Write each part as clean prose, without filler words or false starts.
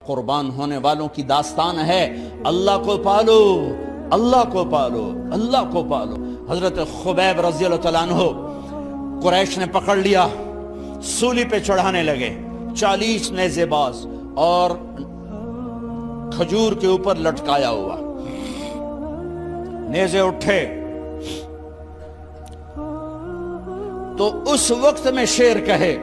قربان ہونے والوں کی داستان ہے، اللہ کو پالو، اللہ کو پالو، اللہ کو پالو۔ حضرت خبیب رضی اللہ تعالیٰ عنہ قریش نے پکڑ لیا، سولی پہ چڑھانے لگے، 40 نیزے باز اور کھجور کے اوپر لٹکایا ہوا، نیزے اٹھے تو اس وقت میں شعر کہے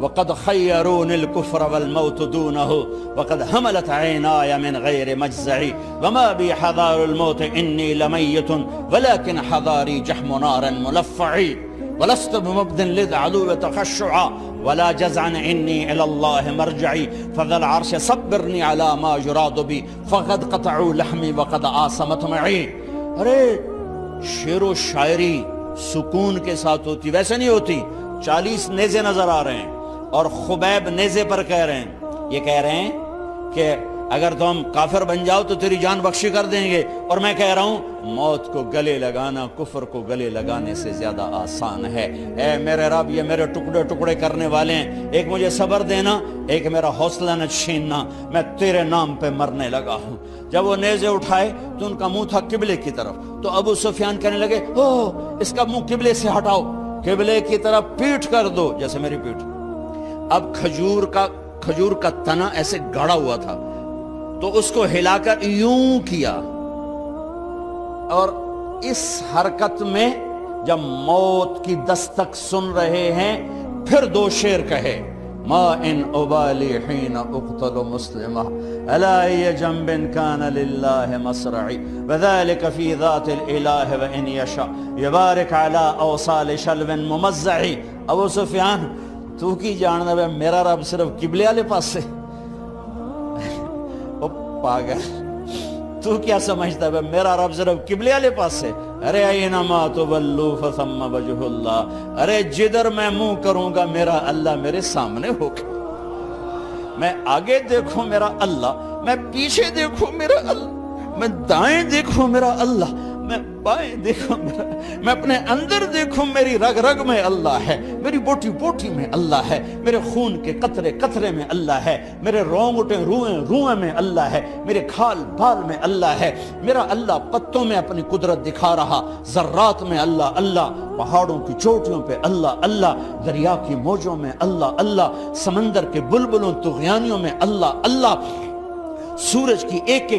وَقَدْ خَيَّرُونِ الْكُفْرَ وَالْمَوْتُ دُونَهُ وَقَدْ حَمَلَتْ عَيْنَايَ مِنْ غَيْرِ مَجْزَعِ وَمَا بِي حَذَارُ الْمَوْتِ إِنِّي لَمَيِّتٌ وَلَكِنْ حَذَارِي جَحْمُ نَارٍ مُلَفَّعِ وَلَسْتُ بِمُبْدٍ لِلْعَدُوِّ تَخَشُّعًا وَلَا جَزْعًا إِنِّي إِلَى اللَّهِ مَرْجِعِي فَذَا الْعَرْشِ صَبِّرْنِي عَلَى مَا يُرَادُ بِي فَقَدْ قَطَعُوا لَحْمِي وَقَدْ آسَمَتْ مَعِي۔ ارے شعر و شاعری سکون کے ساتھ ہوتی، ویسے نہیں ہوتی۔ 40 نیزے نظر آ رہے ہیں اور خبیب نیزے پر کہہ رہے ہیں، یہ کہہ رہے ہیں کہ اگر تم کافر بن جاؤ تو تیری جان بخشی کر دیں گے، اور میں کہہ رہا ہوں موت کو گلے لگانا کفر کو گلے لگانے سے زیادہ آسان ہے۔ اے میرے رب، یہ میرے ٹکڑے ٹکڑے کرنے والے ہیں، ایک مجھے صبر دینا، ایک میرا حوصلہ نہ چھیننا، میں تیرے نام پہ مرنے لگا ہوں۔ جب وہ نیزے اٹھائے تو ان کا منہ تھا قبلے کی طرف، تو ابو سفیان کہنے لگے اس کا منہ قبلے سے ہٹاؤ، قبلے کی طرف پیٹھ کر دو، جیسے میری پیٹھ۔ اب کھجور کا تنا ایسے گاڑا ہوا تھا تو اس کو ہلا کر یوں کیا، اور اس حرکت میں جب موت کی دستک سن رہے ہیں پھر 2 شعر کہے ما ان ابالی حین اقتل مسلمہ الا ای جنب کان للہ مصرعی وذالک فی ذات الالہ وان یشاء یبارک علی اوصال شلو ممزعی۔ ابو سفیان تو کی جاننا ہے میرا رب صرف قبلے والے پاس سے؟ او پاگل، تو کیا سمجھتا ہے میرا رب صرف قبلے والے پاس سے؟ ارے اینما تولوا فثم وجہ اللہ، ارے جدھر میں منہ کروں گا میرا اللہ میرے سامنے ہوگا۔ میں آگے دیکھوں میرا اللہ، میں پیچھے دیکھوں میرا اللہ، میں دائیں دیکھوں میرا اللہ، میں بائیں دیکھوں میرا، میں اپنے اندر دیکھوں میری رگ رگ میں اللہ ہے، میری بوٹی بوٹی میں اللہ ہے، میرے خون کے قطرے قطرے میں اللہ ہے، میرے رونگٹے روئیں روئیں میں اللہ ہے، میرے کھال بال میں اللہ ہے، میرا اللہ پتوں میں اپنی قدرت دکھا رہا، ذرات میں اللہ اللہ، پہاڑوں کی چوٹیوں پہ اللہ اللہ، دریا کی موجوں میں اللہ اللہ، سمندر کے بلبلوں طغیانیوں میں اللہ اللہ، سورج کی ایک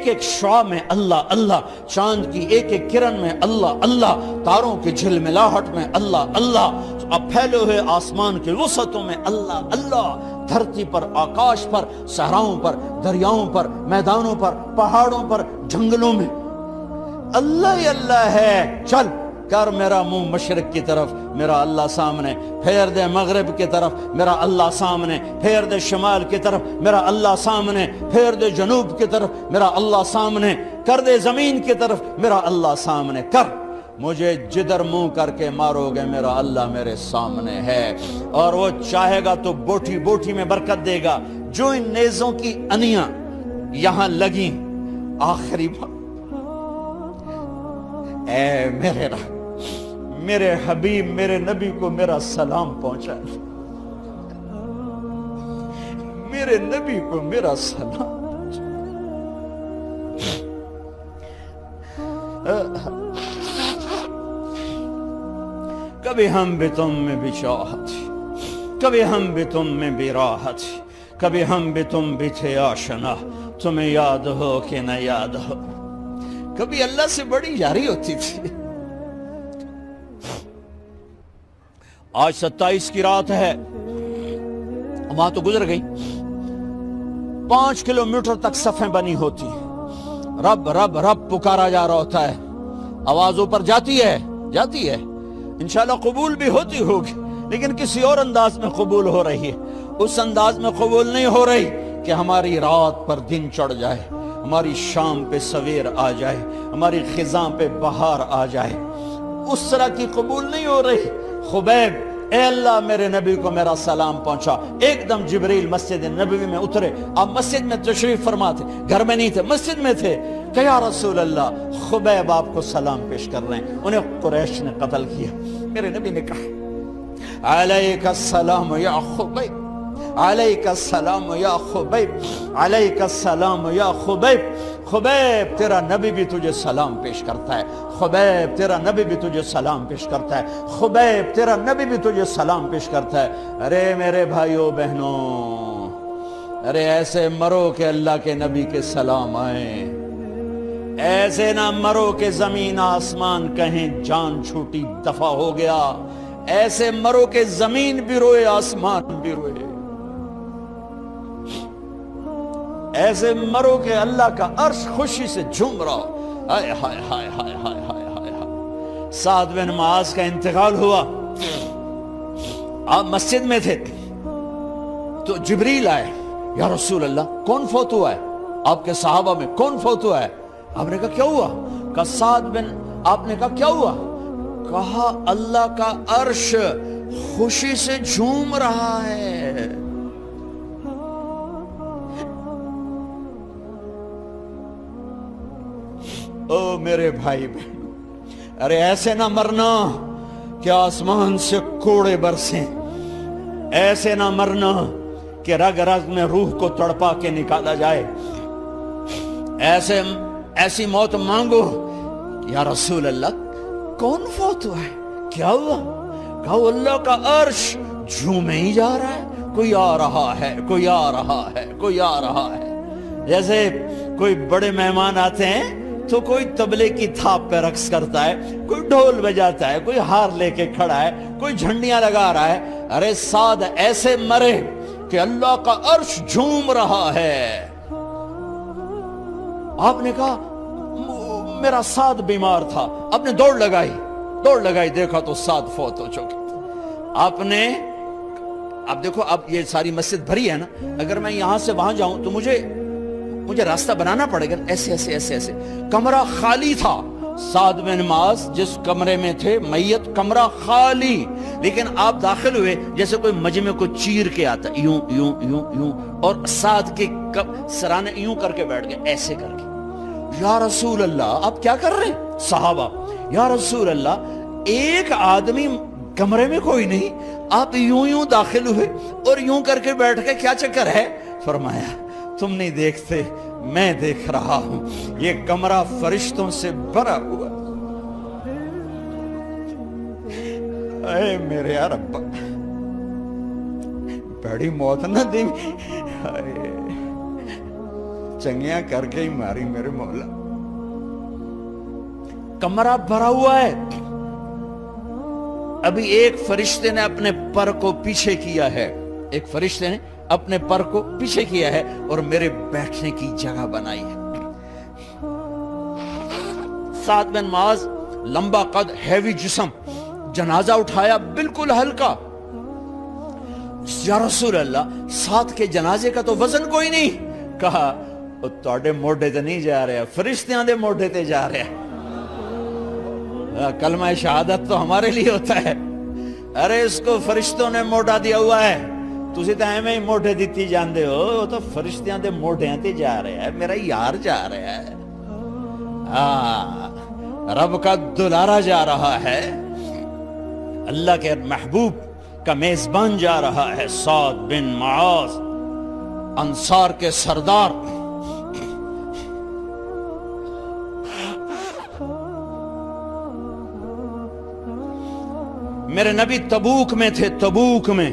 ایک شعاع میں اللہ اللہ، چاند کی ایک ایک کرن میں اللہ اللہ، تاروں کی جھلملاہٹ میں اللہ اللہ، اب پھیلے ہوئے آسمان کے وسعتوں میں اللہ اللہ، دھرتی پر، آکاش پر، صحراؤں پر، دریاؤں پر، میدانوں پر، پہاڑوں پر، جنگلوں میں اللہ ہی اللہ ہے۔ چل کر میرا منہ مشرق کی طرف، میرا اللہ سامنے، پھیر دے مغرب کی طرف، میرا اللہ سامنے، پھیر دے شمال کی طرف، میرا اللہ سامنے، پھیر دے جنوب کی طرف، میرا اللہ سامنے، کر دے زمین کی طرف، میرا اللہ سامنے کر، مجھے جدھر منہ کر کے مارو گے میرا اللہ میرے سامنے ہے، اور وہ چاہے گا تو بوٹی بوٹی میں برکت دے گا۔ جو ان نیزوں کی انیاں یہاں لگیں، آخری بات، اے میرے رب، میرے حبیب میرے نبی کو میرا سلام پہنچا، میرے نبی کو میرا سلام پہنچا۔ کبھی ہم بھی تم میں بھی چاہت، کبھی ہم بھی تم میں بھی راحت، کبھی ہم بھی تم بھی تھے آشنا، تمہیں یاد ہو کہ نہ یاد ہو، کبھی اللہ سے بڑی یاری ہوتی تھی۔ آج 27 کی رات ہے، وہاں تو گزر گئی، 5 کلومیٹر تک صفیں بنی ہوتی، رب رب رب پکارا جا رہا ہوتا ہے، آواز اوپر جاتی ہے انشاءاللہ قبول بھی ہوتی ہوگی، لیکن کسی اور انداز میں قبول ہو رہی ہے، اس انداز میں قبول نہیں ہو رہی کہ ہماری رات پر دن چڑھ جائے، ہماری شام پہ سویر آ جائے، ہماری خزاں پہ بہار آ جائے، اس طرح کی قبول نہیں ہو رہی۔ خبیب، اے اللہ میرے نبی کو میرا سلام پہنچا۔ ایک دم جبریل مسجد نبوی میں اترے، آپ مسجد میں تشریف فرما تھے، گھر میں نہیں تھے، مسجد میں تھے، کہ یا رسول اللہ خبیب آپ کو سلام پیش کر رہے ہیں، انہیں قریش نے قتل کیا۔ میرے نبی نے کہا علیک السلام یا خبیب، علیک السلام یا خبیب، علیک السلام یا خبیب۔ خبیب تیرا نبی بھی تجھے سلام پیش کرتا ہے، خبیب تیرا نبی بھی تجھے سلام پیش کرتا ہے، خبیب تیرا نبی بھی تجھے سلام پیش کرتا ہے۔ ارے میرے بھائیوں بہنوں، ارے ایسے مرو کہ اللہ کے نبی کے سلام آئیں، ایسے نہ مرو کہ زمین آسمان کہیں جان چھوٹی دفع ہو گیا، ایسے مرو کہ زمین بھی روئے آسمان بھی روئے، ایسے مرو کہ اللہ کا عرش خوشی سے جھوم رہا ہو۔ ہائے ہائے ہائے ہائے ہائے ہائے ہائے ہائے۔ سعد بن معاذ کا انتقال ہوا، آپ مسجد میں تھے تو جبریل آئے، یا رسول اللہ کون فوت ہوا ہے؟ آپ کے صحابہ میں کون فوت ہوا ہے؟ آپ نے کہا کیا ہوا؟ کہا سعد بن، آپ نے کہا کیا ہوا؟ کہا اللہ کا عرش خوشی سے جھوم رہا ہے۔ او میرے بھائی بہن، ارے ایسے نہ مرنا کہ آسمان سے کوڑے برسیں، ایسے نہ مرنا کہ رگ رگ میں روح کو تڑپا کے نکالا جائے، ایسی موت مانگو۔ یا رسول اللہ کون فوت ہوا ہے؟ کیا ہوا؟ کہا اللہ کا عرش جھومے ہی جا رہا ہے، کوئی آ رہا ہے، کوئی آ رہا ہے، کوئی آ رہا ہے۔ جیسے کوئی بڑے مہمان آتے ہیں تو کوئی طبلے کی تھاپ پہ رقص کرتا ہے، کوئی ڈھول بجاتا ہے، کوئی ہار لے کے کھڑا ہے، کوئی جھنڈیاں لگا رہا ہے۔ ارے سعد ایسے مرے کہ اللہ کا عرش جھوم رہا ہے۔ آپ نے کہا میرا سعد بیمار تھا، آپ نے دوڑ لگائی، دیکھا تو سعد فوت ہو چکے۔ آپ دیکھو، اب یہ ساری مسجد بھری ہے نا، اگر میں یہاں سے وہاں جاؤں تو مجھے راستہ بنانا پڑے گا، ایسے۔ کمرہ خالی تھا، سعد بن معاذ جس کمرے میں تھے میت، کمرہ خالی، لیکن آپ داخل ہوئے جیسے کوئی مجمع کو چیر کے آتا، یوں یوں یوں یوں، اور سعد کے سرانے یوں کر کے بیٹھ گئے، ایسے کر کے۔ یا رسول اللہ آپ کیا کر رہے ہیں؟ صحابہ، یا رسول اللہ ایک آدمی کمرے میں کوئی نہیں، آپ یوں داخل ہوئے اور یوں کر کے بیٹھ کے، کیا چکر ہے؟ فرمایا تم نہیں دیکھتے، میں دیکھ رہا ہوں، یہ کمرہ فرشتوں سے بھرا ہوا۔ اے میرے رب، بڑی موت نہ دی، چنگیاں کر کے ہی ماری میرے مولا۔ کمرہ بھرا ہوا ہے، ابھی ایک فرشتے نے اپنے پر کو پیچھے کیا ہے، ایک فرشتے نے اپنے پر کو پیچھے کیا ہے اور میرے بیٹھنے کی جگہ بنائی ہے۔ سعد بن معاذ لمبا قد، ہیوی جسم، جنازہ اٹھایا بالکل ہلکا۔ یا رسول اللہ سعد کے جنازے کا تو وزن کوئی نہیں۔ کہا تواڈے موڈے تے نہیں جا رہا، فرشتیاں دے موڈے تے جا رہا۔ کلمہ شہادت تو ہمارے لیے ہوتا ہے، ارے اس کو فرشتوں نے موڈا دیا ہوا ہے، تسی تو ایویں ہی موڈے دیتی جاندے ہو، وہ تو فرشتیاں دے موڈیاں تے جا رہا ہے، میرا یار جا رہا ہے، رب کا دلارا جا رہا ہے، اللہ کے محبوب کا میزبان جا رہا ہے۔ سعد بن معاذ انصار کے سردار، میرے نبی تبوک میں تھے، تبوک میں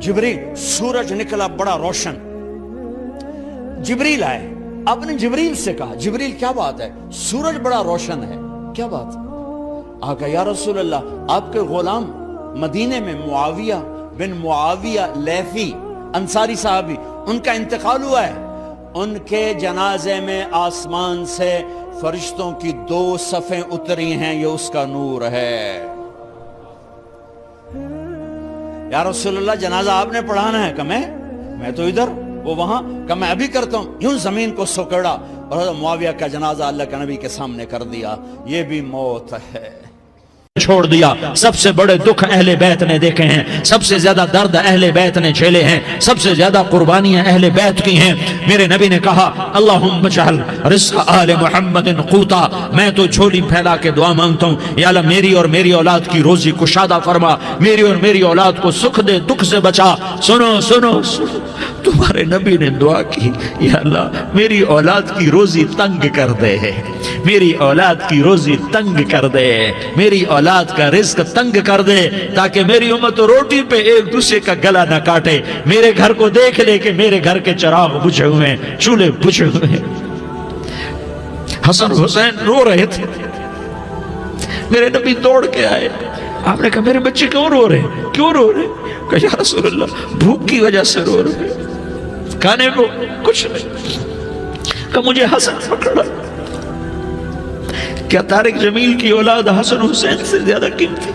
جبریل، سورج نکلا بڑا روشن، جبریل آئے، آپ نے جبریل سے کہا جبریل کیا بات ہے، سورج بڑا روشن ہے، کیا بات ہے؟ آقا یا رسول اللہ آپ کے غلام مدینے میں معاویہ بن معاویہ لیثی انصاری صحابی، ان کا انتقال ہوا ہے، ان کے جنازے میں آسمان سے فرشتوں کی 2 صفیں اتری ہیں، یہ اس کا نور ہے۔ یا رسول اللہ جنازہ آپ نے پڑھانا ہے؟ کہ میں تو ادھر، وہ وہاں، کہ میں ابھی کرتا ہوں۔ یوں زمین کو سکڑا اور معاویہ کا جنازہ اللہ کے نبی کے سامنے کر دیا۔ یہ بھی موت ہے۔ چھوڑ دیا. سب سے بڑے دکھ اہل بیت نے دیکھے ہیں, سب سے زیادہ درد اہل بیت نے جھیلے ہیں, سب سے زیادہ قربانیاں اہل بیت کی ہیں. میرے نبی نے کہا اللہم اجعل رزق آل محمد قوتا, میں تو جھولی پھیلا کے دعا مانگتا ہوں, یا اللہ میری اور میری اولاد کی روزی کشادہ فرما, میری اور میری اولاد کو سکھ دے, دکھ سے بچا. سنو سنو سنو, تمہارے نبی نے دعا کی, یا اللہ میری اولاد کی روزی تنگ کر دے, میری اولاد کی روزی تنگ کر دے, میری اولاد کا رزق تنگ کر دے, تاکہ میری امت روٹی پہ ایک دوسرے کا گلا نہ کاٹے. میرے گھر کو دیکھ لے کہ میرے گھر کے چراغ بجھے ہوئے ہیں, چولہے بجھے ہوئے ہیں. حسن حسین رو رہے تھے, میرے نبی دوڑ کے آئے. آپ نے کہا میرے بچے کیوں رو رہے ہیں, کیوں رو رہے ہیں؟ کہا یا رسول اللہ بھوک کی وجہ سے رو رہے ہیں, کھانے کو کچھ نہیں. کہا مجھے حسن پکڑا. کیا طارق جمیل کی اولاد حسن حسین سے زیادہ قیمتی؟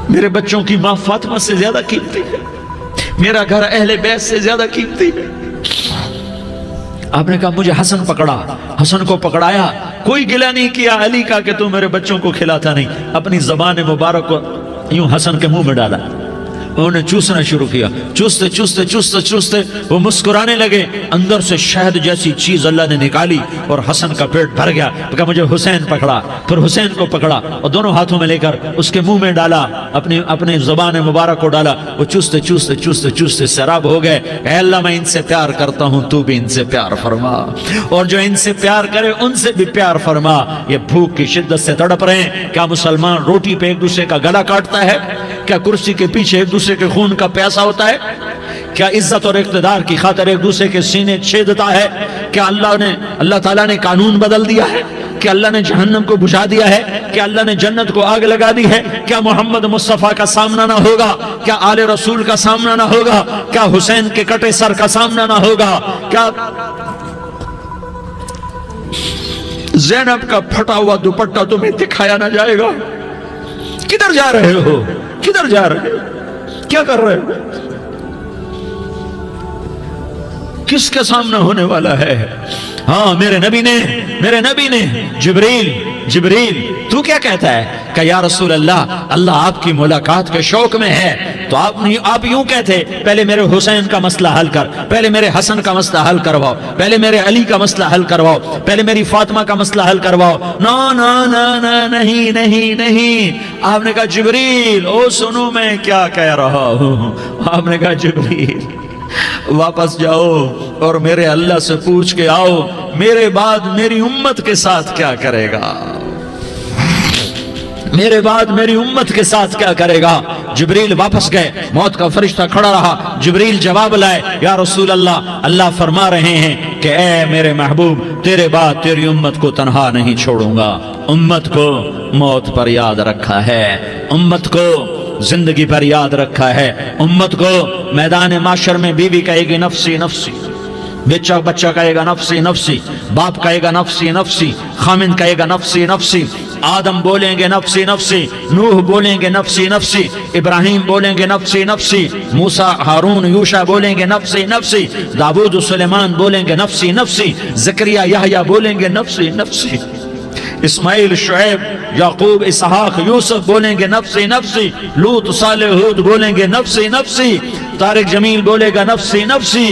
میرے بچوں کی ماں فاطمہ سے زیادہ قیمتی ہے, میرا گھر اہل بیت سے زیادہ قیمتی ہے. آپ نے کہا مجھے حسن پکڑا. حسن کو پکڑایا, کوئی گلہ نہیں کیا علی کا کہ تو میرے بچوں کو کھلاتا نہیں. اپنی زبان مبارک کو یوں حسن کے منہ میں ڈالا, انہوں نے چوسنا شروع کیا. چوستے چوستے چوستے چوستے وہ مسکرانے لگے. اندر سے شہد جیسی چیز اللہ نے نکالی اور حسن کا پیٹ بھر گیا. کہا مجھے حسین پکڑا. پھر حسین کو پکڑا اور دونوں ہاتھوں میں لے کر اس کے منہ میں ڈالا, اپنی زبان مبارک کو ڈالا. وہ چوستے چوستے چوستے چوستے سیراب ہو گئے. اے اللہ میں ان سے پیار کرتا ہوں, تو بھی ان سے پیار فرما, اور جو ان سے پیار کرے ان سے بھی پیار فرما. یہ بھوک کی شدت سے تڑپ رہے ہیں. کیا مسلمان روٹی پہ ایک دوسرے کا گلا کاٹتا ہے؟ کیا کرسی کے پیچھے ایک دوسرے کے خون کا پیاسا ہوتا ہے؟ کیا عزت اور اقتدار کی خاطر ایک دوسرے کے سینے چھیدتا ہے؟ کیا اللہ تعالیٰ نے قانون بدل دیا ہے؟ کیا اللہ نے جہنم کو بجھا دیا ہے؟ کیا اللہ نے جنت کو آگ لگا دی ہے؟ کیا محمد مصطفیٰ کا سامنا نہ ہوگا؟ کیا آل رسول کا سامنا نہ ہوگا؟ کیا حسین کے کٹے سر کا سامنا نہ ہوگا؟ کیا زینب کا پھٹا ہوا دوپٹہ تمہیں دکھایا نہ جائے گا؟ کدھر جا رہے ہو؟ کدھر جا رہے ہو؟ کیا کر رہے ہو؟ کس کے سامنے ہونے والا ہے؟ ہاں میرے نبی نے جبریل تو کیا کہتا ہے؟ کہ یا رسول اللہ آپ کی ملاقات کے شوق میں ہے. تو آپ یوں کہتے پہلے میرے حسین کا مسئلہ حل کر, پہلے میرے حسن کا مسئلہ حل کرواؤ, پہلے میرے علی کا مسئلہ حل کرواؤ, پہلے میری فاطمہ کا مسئلہ حل کرواؤ. نہیں. آپ نے کہا جبریل او سنو میں کیا کہہ رہا ہوں. آپ نے کہا جبریل واپس جاؤ اور میرے اللہ سے پوچھ کے آؤ میرے بعد میری امت کے ساتھ کیا کرے گا, میرے بعد میری امت کے ساتھ کیا کرے گا. جبریل واپس گئے, موت کا فرشتہ کھڑا رہا. جبریل جواب لائے, یا رسول اللہ فرما رہے ہیں کہ اے میرے محبوب تیرے بعد تیری امت کو تنہا نہیں چھوڑوں گا. امت کو موت پر یاد رکھا ہے, امت کو زندگی پر یاد رکھا ہے, امت کو میدان معاشر میں بیوی کہے گی نفسی نفسی, بچہ کہے گا نفسی نفسی, باپ کہے گا نفسی نفسی, خامن کہے گا نفسی نفسی, آدم بولیں گے نفسی نفسی, نوح بولیں گے نفسی نفسی, ابراہیم بولیں گے نفسی نفسی, موسیٰ ہارون یوشع بولیں گے نفسی نفسی, داؤد سلیمان بولیں گے نفسی نفسی, زکریا یحییٰ بولیں گے نفسی نفسی, اسماعیل شعیب یعقوب اسحاق یوسف بولیں گے نفسی نفسی, لوط صالح ہود بولیں گے نفسی نفسی, طارق جمیل بولے گا نفسی نفسی,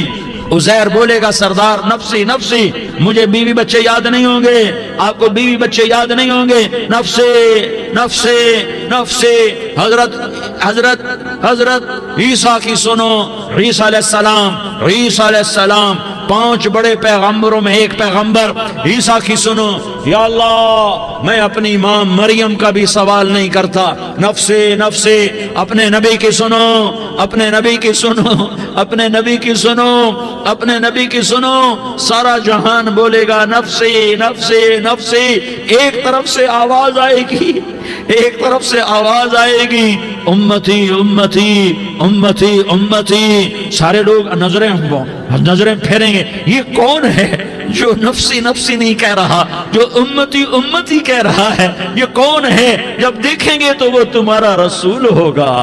عزیر بولے گا سردار نفسی نفسی. مجھے بیوی بچے یاد نہیں ہوں گے, آپ کو بیوی بچے یاد نہیں ہوں گے, نفسی نفسی نفسی. حضرت عیسیٰ کی سنو, عیسیٰ علیہ السلام 5 بڑے پیغمبروں میں ایک پیغمبر عیسیٰ کی سنو. یا اللہ میں اپنی ماں مریم کا بھی سوال نہیں کرتا, نفسی نفسی. اپنے نبی کی سنو, اپنے نبی کی سنو, اپنے نبی کی سنو, اپنے نبی کی سنو. سارا جہان بولے گا نفسی نفسی نفسی. ایک طرف سے آواز آئے گی, ایک طرف سے آواز آئے گی امتی امتی امتی امتی. سارے لوگ نظریں پھیریں گے, یہ کون ہے جو نفسی نفسی نہیں کہہ رہا, جو امتی امتی کہہ رہا ہے؟ یہ کون ہے؟ جب دیکھیں گے تو وہ تمہارا رسول ہوگا.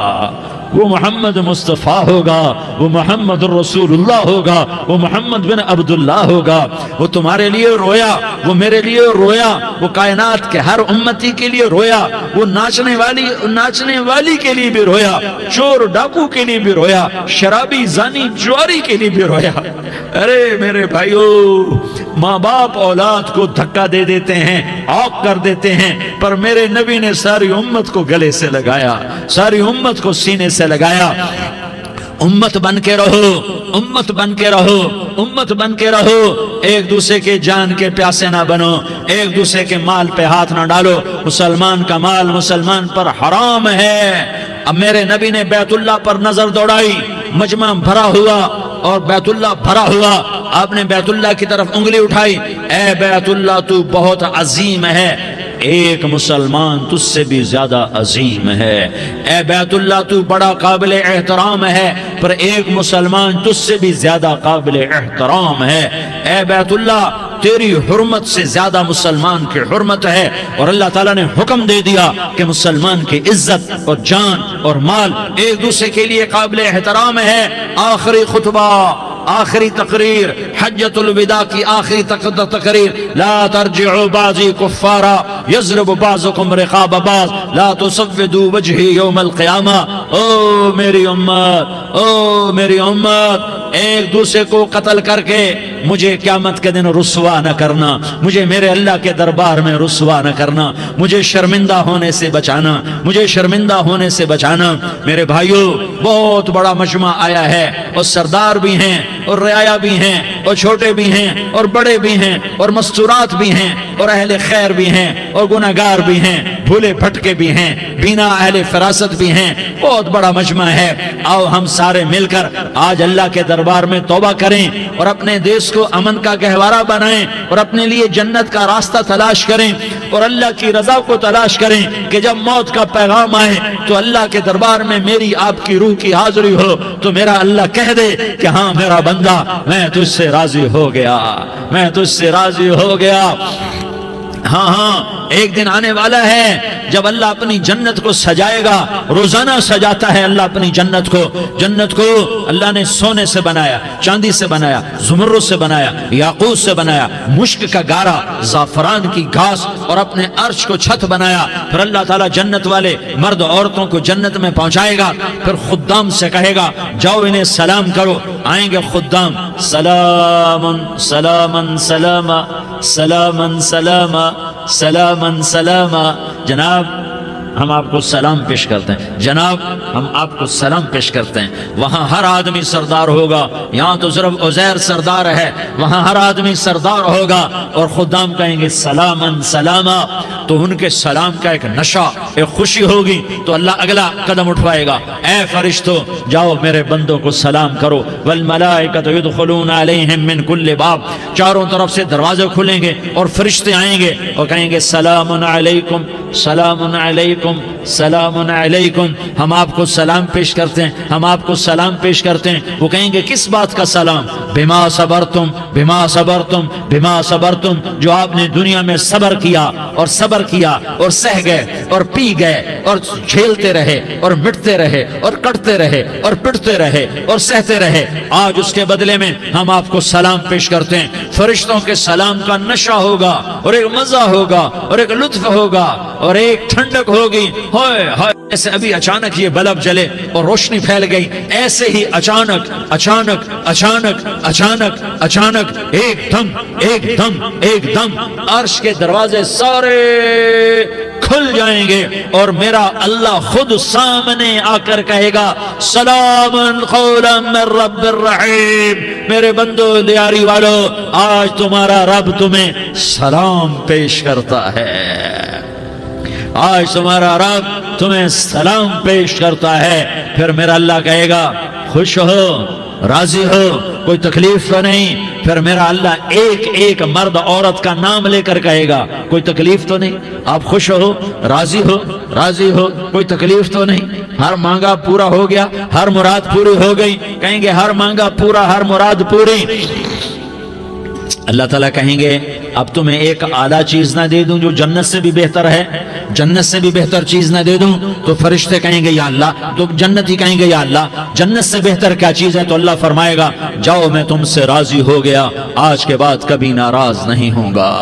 وہ محمد مصطفیٰ ہوگا، وہ محمد الرسول اللہ ہوگا، وہ محمد بن عبداللہ ہوگا۔ وہ تمہارے لیے رویا، وہ میرے لیے رویا، وہ کائنات کے ہر امتی کے لیے رویا، وہ ناچنے والی کے لیے بھی رویا، چور ڈاکو کے لیے بھی رویا، شرابی زانی جواری کے لیے بھی رویا۔ ارے میرے بھائیو، ماں باپ اولاد کو دھکا دے دیتے ہیں، عوق کر دیتے ہیں، پر میرے نبی نے ساری امت کو گلے سے لگایا، ساری امت کو سینے سے لگایا۔ امت بن کے رہو، امت بن کے رہو، امت بن کے رہو، ایک دوسرے کے جان کے پیاسے نہ بنو، ایک دوسرے کے مال پہ ہاتھ نہ ڈالو۔ مسلمان کا مال مسلمان پر حرام ہے۔ اب میرے نبی نے بیت اللہ پر نظر دوڑائی، مجمع بھرا ہوا اور بیت اللہ بھرا ہوا، آپ نے بیت اللہ کی طرف انگلی اٹھائی، اے بیت اللہ تو بہت عظیم ہے، ایک مسلمان تجھ سے بھی زیادہ عظیم ہے۔ اے بیت اللہ تو بڑا قابل احترام ہے، پر ایک مسلمان تجھ سے بھی زیادہ قابل احترام ہے۔ اے بیت اللہ تیری حرمت سے زیادہ مسلمان کی حرمت ہے، اور اللہ تعالیٰ نے حکم دے دیا کہ مسلمان کی عزت اور جان اور مال ایک دوسرے کے لیے قابل احترام ہے۔ آخری خطبہ، آخری تقریر، حجۃ الوداع کی آخری تقریر، لا ترجعوا بعضی کفارا یضرب بعضکم رقاب بعض لا تسودوا وجہی یوم القیامہ۔ او میری امت، او میری امت، ایک دوسرے کو قتل کر کے مجھے قیامت کے دن رسوا نہ کرنا، مجھے میرے اللہ کے دربار میں رسوا نہ کرنا، مجھے شرمندہ ہونے سے بچانا، مجھے شرمندہ ہونے سے بچانا۔ میرے بھائیو، بہت بڑا مجمع آیا ہے، اور سردار بھی ہیں اور رعایا بھی ہیں اور چھوٹے بھی ہیں اور بڑے بھی ہیں اور مستورات بھی ہیں اور اہل خیر بھی ہیں اور گناہگار بھی ہیں، بھولے بھٹکے بھی ہیں، بینا اہل فراست بھی ہیں، بہت بڑا مجمع ہے۔ آؤ ہم سارے مل کر آج اللہ کے دربار میں توبہ کریں اور اپنے دیش کو امن کا گہوارہ بنائیں اور اپنے لیے جنت کا راستہ تلاش کریں اور اللہ کی رضا کو تلاش کریں کہ جب موت کا پیغام آئے تو اللہ کے دربار میں میری آپ کی روح کی حاضری ہو تو میرا اللہ کہہ دے کہ ہاں میرا بندہ، میں تجھ سے راضی ہو گیا، میں تجھ سے راضی ہو گیا۔ ہاں ہاں، ایک دن آنے والا ہے جب اللہ اپنی جنت کو سجائے گا، روزانہ سجاتا ہے اللہ اپنی جنت کو۔ جنت کو اللہ نے سونے سے بنایا، چاندی سے بنایا، زمرد سے بنایا، یاقوت سے بنایا، مشک کا گارا، زعفران کی گھاس اور اپنے عرش کو چھت بنایا۔ پھر اللہ تعالیٰ جنت والے مرد عورتوں کو جنت میں پہنچائے گا، پھر خدام سے کہے گا جاؤ انہیں سلام کرو۔ آئیں گے خدام، سلام سلام سلام سلام سلام سلام سلام، جناب ہم آپ کو سلام پیش کرتے ہیں، جناب ہم آپ کو سلام پیش کرتے ہیں۔ وہاں ہر آدمی سردار ہوگا، یہاں تو صرف عزیر سردار ہے، وہاں ہر آدمی سردار ہوگا، اور خدام کہیں گے سلامن سلاما، تو ان کے سلام کا ایک نشہ، ایک خوشی ہوگی، تو اللہ اگلا قدم اٹھوائے گا، اے فرشتوں جاؤ میرے بندوں کو سلام کرو۔ والملائکۃ یدخلون علیہم من کل باب، چاروں طرف سے دروازے کھلیں گے اور فرشتے آئیں گے اور کہیں گے سلام علیکم سلام علیکم سلام علیکم، ہم آپ کو سلام پیش کرتے ہیں، ہم آپ کو سلام پیش کرتے ہیں۔ وہ کہیں گے کس بات کا سلام؟ بما صبرتم بما صبرتم بما صبرتم، جو آپ نے دنیا میں صبر کیا اور صبر کیا اور سہ گئے اور پی گئے اور جھیلتے رہے اور مٹتے رہے اور کٹتے رہے اور پٹتے رہے اور سہتے رہے، آج اس کے بدلے میں ہم آپ کو سلام پیش کرتے ہیں۔ فرشتوں کے سلام کا نشہ ہوگا اور ایک مزہ ہوگا اور ایک لطف ہوگا اور ایک ٹھنڈک ہوگی۔ ہوئے ہوئے، ایسے ابھی اچانک یہ بلب جلے اور روشنی پھیل گئی، ایسے ہی اچانک اچانک اچانک اچانک اچانک ایک دم ایک دم ایک دم عرش کے دروازے سارے کھل جائیں گے اور میرا اللہ خود سامنے آ کر کہے گا سلام قولا من رب الرحیم، میرے بندو دیاری والو، آج تمہارا رب تمہیں سلام پیش کرتا ہے، آج تمہارا رب تمہیں سلام پیش کرتا ہے۔ پھر میرا اللہ کہے گا خوش ہو، راضی ہو، کوئی تکلیف تو نہیں؟ پھر میرا اللہ ایک ایک مرد عورت کا نام لے کر کہے گا کوئی تکلیف تو نہیں؟ آپ خوش ہو، راضی ہو، راضی ہو، کوئی تکلیف تو نہیں؟ ہر مانگا پورا ہو گیا، ہر مراد پوری ہو گئی؟ کہیں گے ہر مانگا پورا، ہر مراد پوری۔ اللہ تعالیٰ کہیں گے اب تمہیں ایک اعلیٰ چیز نہ دے دوں جو جنت سے بھی بہتر ہے؟ جنت سے بھی بہتر چیز نہ دے دوں تو فرشتے کہیں گے یا اللہ، تو جنتی کہیں گے یا اللہ جنت سے بہتر کیا چیز ہے؟ تو اللہ فرمائے گا جاؤ میں تم سے راضی ہو گیا، آج کے بعد کبھی ناراض نہیں ہوں گا۔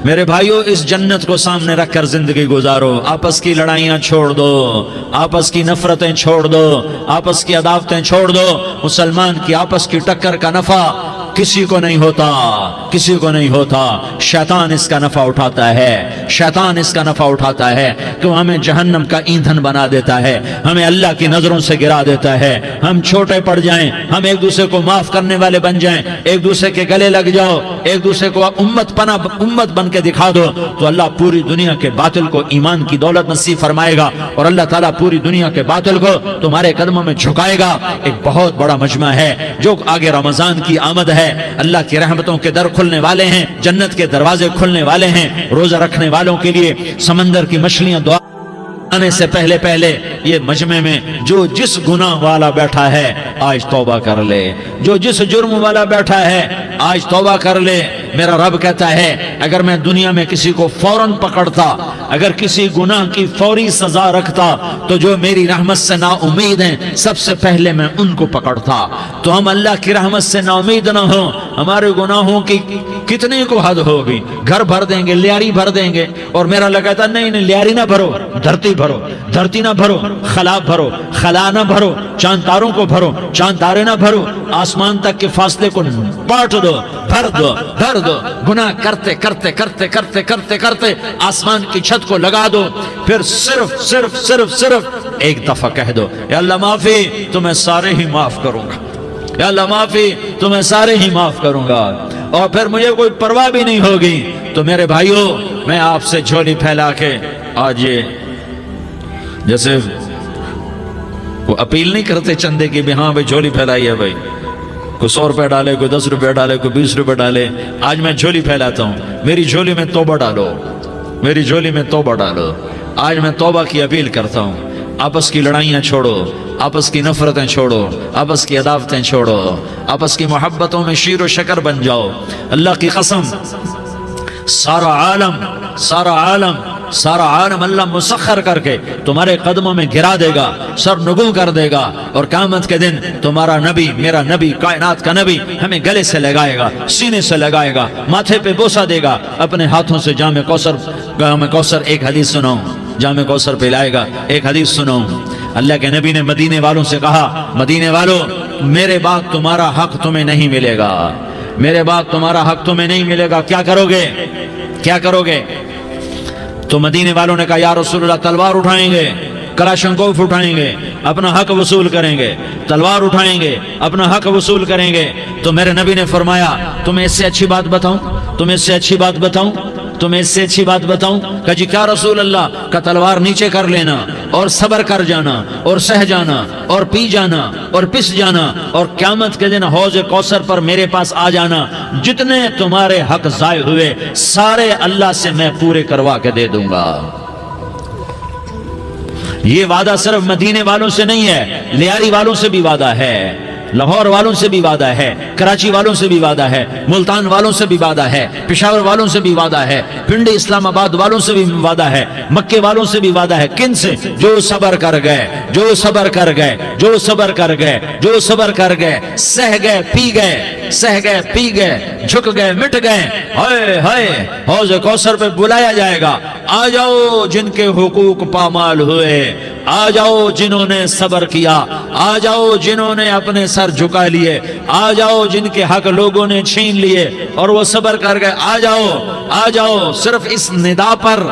میرے بھائیو، اس جنت کو سامنے رکھ کر زندگی گزارو، آپس کی لڑائیاں چھوڑ دو، آپس کی نفرتیں چھوڑ دو، آپس کی عداوتیں چھوڑ دو۔ مسلمان کی آپس کی ٹکر کا نفع کسی کو نہیں ہوتا، کسی کو نہیں ہوتا، شیطان اس کا نفع اٹھاتا ہے، شیطان اس کا نفع اٹھاتا ہے کہ وہ ہمیں جہنم کا ایندھن بنا دیتا ہے، ہمیں اللہ کی نظروں سے گرا دیتا ہے، ہم چھوٹے پڑ جائیں، ہم ایک دوسرے کو معاف کرنے والے بن جائیں، ایک دوسرے کے گلے لگ جاؤ، ایک دوسرے کو امت بن کے دکھا دو، تو اللہ پوری دنیا کے باطل کو ایمان کی دولت نصیب فرمائے گا، اور اللہ تعالیٰ پوری دنیا کے باطل کو تمہارے قدموں میں جھکائے گا۔ ایک بہت بڑا مجمع ہے جو آگے رمضان کی آمد ہے، اللہ کی رحمتوں کے در کھلنے والے ہیں، جنت کے دروازے کھلنے والے ہیں، روزہ رکھنے والوں کے لیے سمندر کی مچھلیاں دعا آنے سے پہلے یہ مجمع میں جو جس گناہ والا بیٹھا ہے آج توبہ کر لے، جو جس جرم والا بیٹھا ہے آج توبہ کر لے۔ میرا رب کہتا ہے اگر میں دنیا میں کسی کو فوراً پکڑتا، اگر کسی گناہ کی فوری سزا رکھتا تو جو میری رحمت سے نا امید ہیں سب سے پہلے میں ان کو پکڑتا۔ تو ہم اللہ کی رحمت سے نا امید نہ ہوں، ہمارے گناہوں کی کتنے کو حد ہوگی، گھر بھر دیں گے، لیاری بھر دیں گے، اور میرا اللہ کہتا نہیں لیاری نہ بھرو، دھرتی بھرو، دھرتی نہ بھرو، خلا بھرو، خلا نہ بھرو، چاند تاروں کو بھرو، چاند تارے نہ بھرو، آسمان تک کے فاصلے کو بانٹ دو، بھر دو، بھر دو، گناہ کرتے کرتے کرتے کرتے کرتے کرتے آسمان کی چھت کو لگا دو، پھر صرف صرف صرف صرف ایک دفعہ کہہ دو یا اللہ معافی، تو میں سارے ہی معاف کروں گا، یا اللہ معافی، تو میں سارے ہی معاف کروں گا، اور پھر مجھے کوئی پرواہ بھی نہیں ہوگی۔ تو میرے بھائیوں، میں آپ سے جھولی پھیلا کے آج یہ جیسے وہ اپیل نہیں کرتے چندے کی بھی ہاں بھائی جھولی پھیلائی ہے، بھائی کوئی 100 روپے ڈالے، کوئی 10 روپے ڈالے، کوئی 20 روپے ڈالے، آج میں جھولی پھیلاتا ہوں، میری جھولی میں توبہ ڈالو، میری جھولی میں توبہ ڈالو۔ آج میں توبہ کی اپیل کرتا ہوں، آپس کی لڑائیاں چھوڑو، آپس کی نفرتیں چھوڑو، آپس کی عداوتیں چھوڑو، آپس کی محبتوں میں شیر و شکر بن جاؤ۔ اللہ کی قسم سارا عالم اللہ مسخر کر کے تمہارے قدموں میں گرا دے گا، سر نگوں کر دے گا، اور قیامت کے دن تمہارا نبی، میرا نبی، کائنات کا نبی ہمیں گلے سے لگائے گا، سینے سے لگائے گا، ماتھے پہ بوسہ دے گا، اپنے ہاتھوں سے جام کوثر ایک حدیث سناؤں، جام کوثر پلائے گا، ایک حدیث سناؤں۔ اللہ کے نبی نے مدینے والوں سے کہا، مدینے والوں میرے بعد تمہارا حق تمہیں نہیں ملے گا، میرے بعد تمہارا حق تمہیں نہیں ملے گا، کیا کرو گے، کیا کرو گے؟ تو مدینے والوں نے کہا یا رسول اللہ تلوار اٹھائیں گے، کلاشنکوف اٹھائیں گے، اپنا حق وصول کریں گے، تلوار اٹھائیں گے، اپنا حق وصول کریں گے۔ تو میرے نبی نے فرمایا تمہیں اس سے اچھی بات بتاؤں، تمہیں اس سے اچھی بات بتاؤں، تمہیں اس سے اچھی بات بتاؤں؟ کہا جی کیا رسول اللہ؟ کا تلوار نیچے کر لینا اور صبر کر جانا اور سہ جانا اور پی جانا اور پس جانا، اور قیامت کے دن حوض کوثر پر میرے پاس آ جانا، جتنے تمہارے حق ضائع ہوئے سارے اللہ سے میں پورے کروا کے دے دوں گا۔ یہ وعدہ صرف مدینے والوں سے نہیں ہے، لیاری والوں سے بھی وعدہ ہے، لاہور والوں سے بھی وعدہ ہے، کراچی والوں سے بھی وعدہ ہے، ملتان والوں سے بھی وعدہ ہے، پشاور والوں سے بھی وعدہ ہے، پنڈی اسلام آباد والوں سے بھی وعدہ ہے، مکے والوں سے بھی وعدہ ہے۔ کن سے؟ جو صبر کر گئے، جو صبر کر گئے، جو صبر کر گئے، جو صبر کر گئے، سہ گئے پی گئے، سہ گئے پی گئے، جھک گئے مٹ گئے، ہائے ہائے حوض کوثر پہ بلایا جائے گا، آ جاؤ جن کے حقوق پامال ہوئے، آ جاؤ جنہوں نے صبر کیا، آ جاؤ جنہوں نے اپنے سر جھکا لیے، آ جاؤ جن کے حق لوگوں نے چھین لیے اور وہ صبر کر گئے، آ جاؤ آ جاؤ۔ صرف اس ندا پر